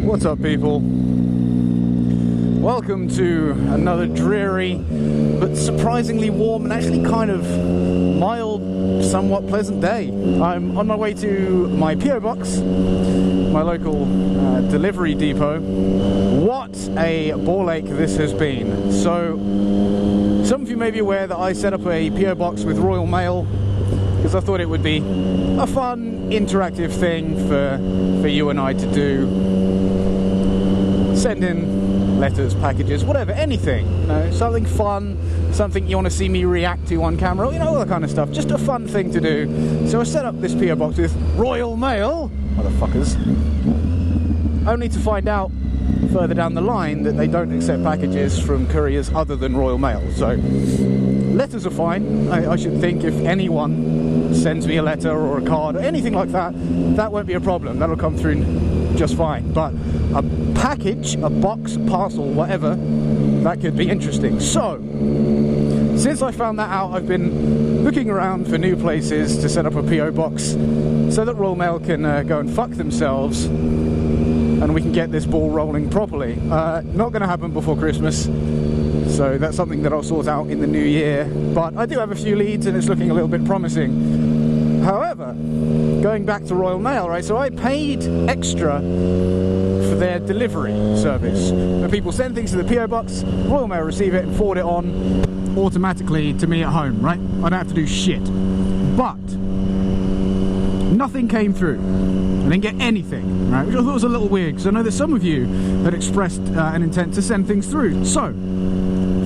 What's up, people? Welcome to another dreary but surprisingly warm and actually kind of mild, somewhat pleasant day. I'm on my way to my P.O. Box, my local delivery depot. What a ball ache this has been. So, some of you may be aware that I set up a P.O. Box with Royal Mail because I thought it would be a fun, interactive thing for you and I to do. Send in letters, packages, whatever, anything, you know, something fun, something you want to see me react to on camera, you know, all that kind of stuff, just a fun thing to do. So I set up this P.O. Box with Royal Mail, motherfuckers, only to find out further down the line that they don't accept packages from couriers other than Royal Mail. So letters are fine. I should think if anyone sends me a letter or a card or anything like that, that won't be a problem. That'll come through just fine. But a package, a box, a parcel, whatever, that could be interesting. So since I found that out, I've been looking around for new places to set up a P.O. Box so that Royal Mail can go and fuck themselves and we can get this ball rolling properly. Not going to happen before Christmas, so that's something that I'll sort out in the new year. But I do have a few leads and it's looking a little bit promising. However, going back to Royal Mail, right, so I paid extra for their delivery service. When people send things to the P.O. Box, Royal Mail receive it and forward it on automatically to me at home, right? I don't have to do shit. But nothing came through. I didn't get anything, right? Which I thought was a little weird, because I know that some of you had expressed an intent to send things through. So,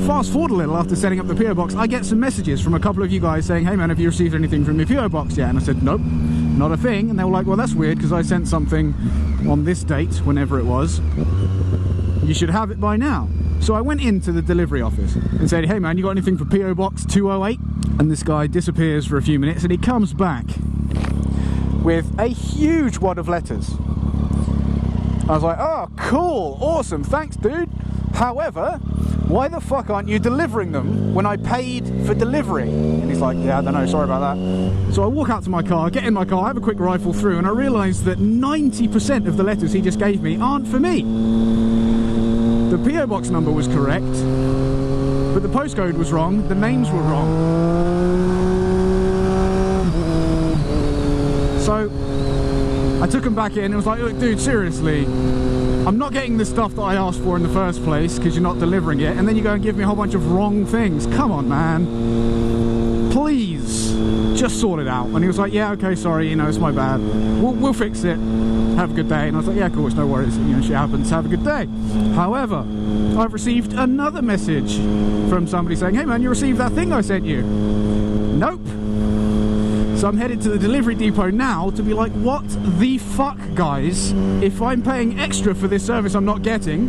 fast forward a little after setting up the P.O. Box, I get some messages from a couple of you guys saying, hey man, have you received anything from your P.O. Box yet? And I said, nope, not a thing. And they were like, well, that's weird, because I sent something on this date, whenever it was. You should have it by now. So I went into the delivery office and said, hey man, you got anything for P.O. Box 208? And this guy disappears for a few minutes and he comes back with a huge wad of letters. I was like, oh, cool, awesome, thanks, dude. However, why the fuck aren't you delivering them when I paid for delivery? And he's like, yeah, I don't know, sorry about that. So I walk out to my car, get in my car, have a quick rifle through, and I realise that 90% of the letters he just gave me aren't for me. The P.O. Box number was correct, but the postcode was wrong, the names were wrong. So I took him back in and was like, look, dude, seriously, I'm not getting the stuff that I asked for in the first place because you're not delivering it, and then you go and give me a whole bunch of wrong things. Come on, man. Please, just sort it out. And he was like, yeah, okay, sorry, you know, it's my bad. We'll fix it. Have a good day. And I was like, yeah, cool, it's no worries. You know, shit happens. Have a good day. However, I've received another message from somebody saying, hey, man, you received that thing I sent you? Nope. So I'm headed to the delivery depot now to be like, what the fuck, guys? If I'm paying extra for this service I'm not getting,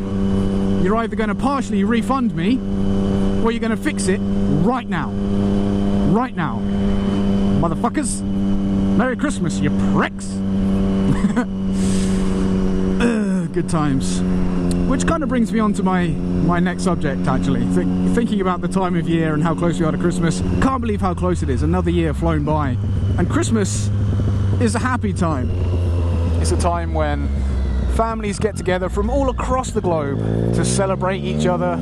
you're either going to partially refund me or you're going to fix it right now. Right now. Motherfuckers. Merry Christmas, you pricks. Good times. Which kind of brings me on to my next subject, actually. Thinking about the time of year and how close we are to Christmas. Can't believe how close it is. Another year flown by. And Christmas is a happy time. It's a time when families get together from all across the globe to celebrate each other,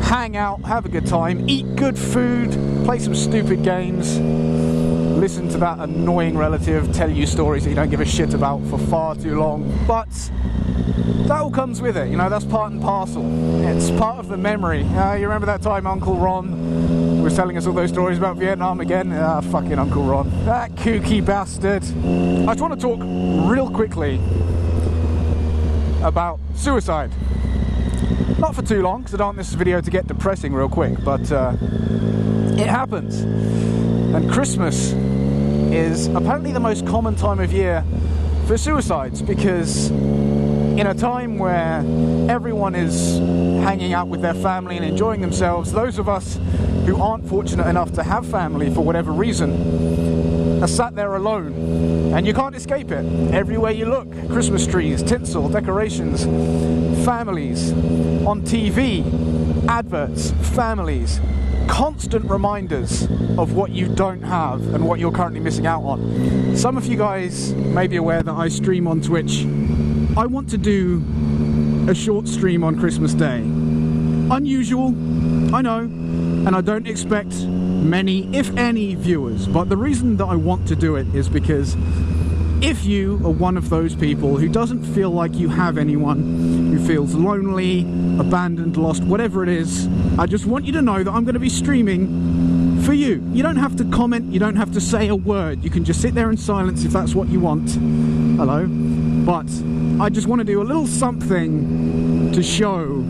hang out, have a good time, eat good food, play some stupid games, listen to that annoying relative tell you stories that you don't give a shit about for far too long. But that all comes with it, you know, that's part and parcel. It's part of the memory. You remember that time Uncle Ron was telling us all those stories about Vietnam again? Ah, fucking Uncle Ron. That kooky bastard. I just want to talk real quickly about suicide. Not for too long, because I don't want this video to get depressing real quick, but it happens. And Christmas is apparently the most common time of year for suicides, because in a time where everyone is hanging out with their family and enjoying themselves, those of us who aren't fortunate enough to have family for whatever reason are sat there alone, and you can't escape it. Everywhere you look, Christmas trees, tinsel, decorations, families, on TV, adverts, families, constant reminders of what you don't have and what you're currently missing out on. Some of you guys may be aware that I stream on Twitch. I want to do a short stream on Christmas Day. Unusual, I know, and I don't expect many, if any, viewers, but the reason that I want to do it is because if you are one of those people who doesn't feel like you have anyone, who feels lonely, abandoned, lost, whatever it is, I just want you to know that I'm going to be streaming for you. You don't have to comment, you don't have to say a word, you can just sit there in silence if that's what you want. Hello. But I just want to do a little something to show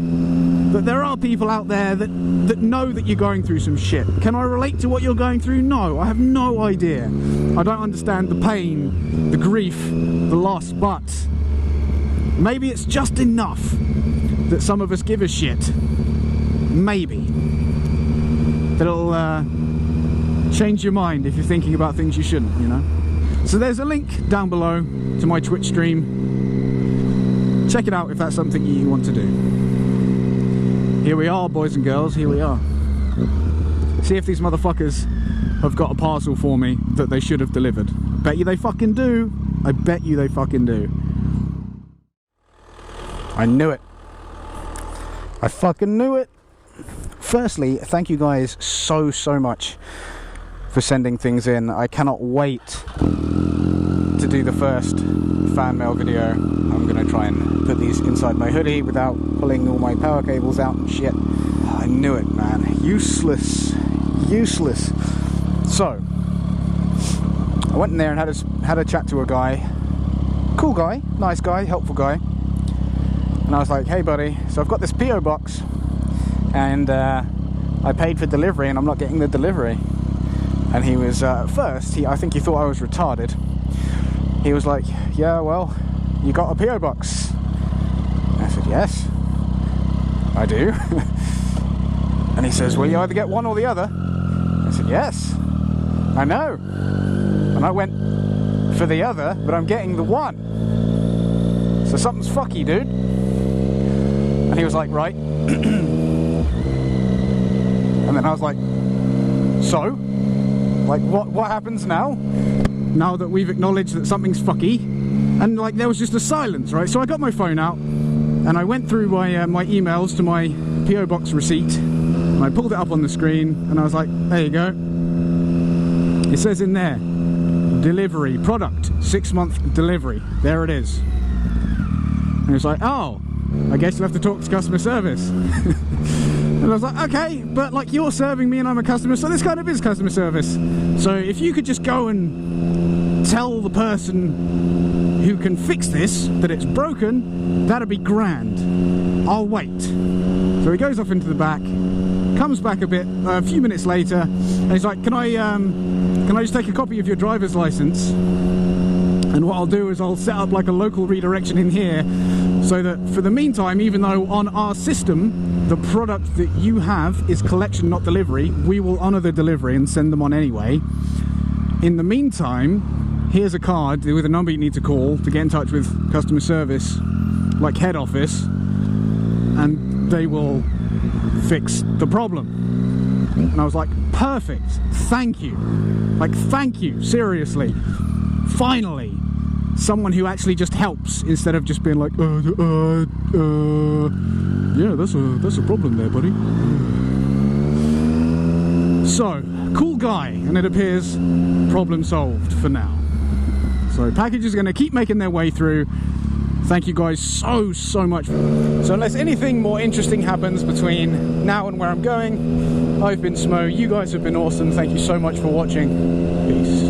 that there are people out there that know that you're going through some shit. Can I relate to what you're going through? No, I have no idea. I don't understand the pain, the grief, the loss, but maybe it's just enough that some of us give a shit. Maybe. That'll change your mind if you're thinking about things you shouldn't, you know? So there's a link down below to my Twitch stream. Check it out if that's something you want to do. Here we are, boys and girls, here we are. See if these motherfuckers have got a parcel for me that they should have delivered. Bet you they fucking do. I bet you they fucking do. I knew it. I fucking knew it. Firstly, thank you guys so much for sending things in. I cannot wait to do the first fan mail video. I'm going to try and put these inside my hoodie without pulling all my power cables out and shit. I knew it, man. Useless. Useless. So, I went in there and had a chat to a guy. Cool guy, nice guy, helpful guy. And I was like, hey buddy, so I've got this P.O. box and I paid for delivery and I'm not getting the delivery. And he was, at first, I think he thought I was retarded. He was like, yeah, well, you got a P.O. box. I said, yes, I do. And he says, well, you either get one or the other. I said, yes, I know. And I went for the other, but I'm getting the one. So something's fucky, dude. And he was like, right. And then I was like, so? Like, what happens now? Now that we've acknowledged that something's fucky. And like, there was just a silence, right? So I got my phone out and I went through my emails to my P.O. box receipt and I pulled it up on the screen and I was like, there you go. It says in there, delivery, product, 6-month delivery. There it is. And it's like, oh, I guess you'll have to talk to customer service. And I was like, okay, but like you're serving me and I'm a customer, so this kind of is customer service. So if you could just go and tell the person who can fix this that it's broken, that'd be grand. I'll wait. So he goes off into the back, comes back a few minutes later, and he's like, can I just take a copy of your driver's license? And what I'll do is I'll set up like a local redirection in here so that for the meantime, even though on our system the product that you have is collection, not delivery, we will honour the delivery and send them on anyway. In the meantime, here's a card with a number you need to call to get in touch with customer service, like head office, and they will fix the problem. And I was like, perfect, thank you. Like, thank you, seriously. Finally, someone who actually just helps instead of just being like, yeah, that's a problem there, buddy. So, cool guy, and it appears problem solved for now. So package is going to keep making their way through. Thank you guys so much. So unless anything more interesting happens between now and where I'm going, I've been Smo, you guys have been awesome, thank you so much for watching, peace.